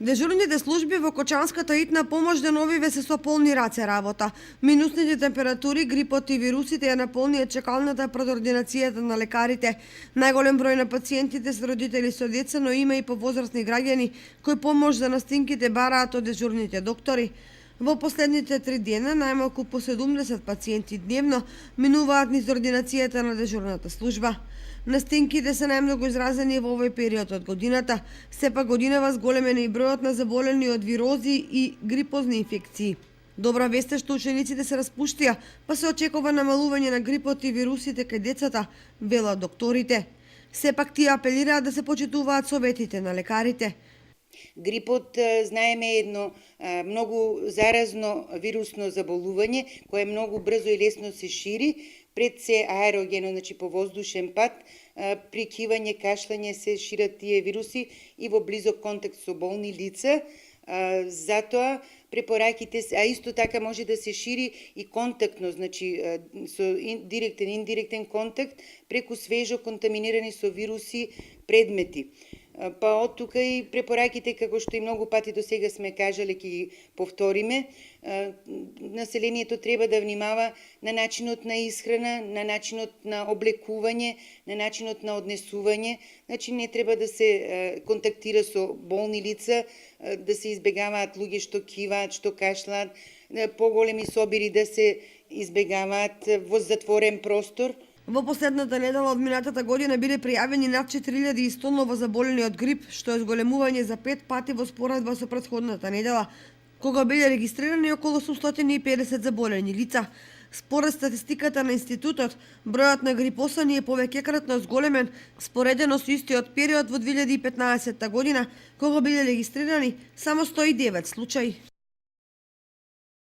Дежурните служби во Кочанската итна помош деновиве се со полни раце работа. Минусните температури, грипот и вирусите ја наполнија чекалната пред ординацијата на лекарите. Најголем број на пациентите се родители со деца, но има и повозрастни граѓани кои помош за настинките бараат од дежурните доктори. Во последните 3 дена најмалку по 70 пациенти дневно минуваат низ ординацијата на дежурната служба. Настинките се најмногу изразени во овој период од годината, сепак годинава зголемен и бројот на заболени од вирози и грипозни инфекции. Добра вест е што учениците се распуштија, па се очекува намалување на грипот и вирусите кај децата, велат докторите. Сепак тие апелираат да се почитуваат советите на лекарите. Грипот, знаеме, е едно многу заразно вирусно заболување, кое многу брзо и лесно се шири, пред се аерогено, значи по воздушен пат, при кивање, кашлање се шират тие вируси и во близок контакт со болни лица. Затоа препораките, а исто така може да се шири и контактно, значи со директен, индиректен контакт преку свежо контаминирани со вируси предмети. Па од тука и препораките, како што и многу пати до сега сме кажале, ќе ги повториме, населението треба да внимава на начинот на исхрана, на начинот на облекување, на начинот на однесување. Значи не треба да се контактира со болни лица, да се избегаваат луѓе што киваат, што кашлаат, поголеми собири да се избегаваат во затворен простор. Во последната недела од минатата година биле пријавени над 4100 новозаболени од грип, што е зголемување за 5 пати во споредба со претходната недела, кога биле регистрирани околу 850 заболени лица. Според статистиката на институтот, бројот на грипосани е повеќекратно зголемен споредено со истиот период во 2015 година, кога биле регистрирани само 109 случаи.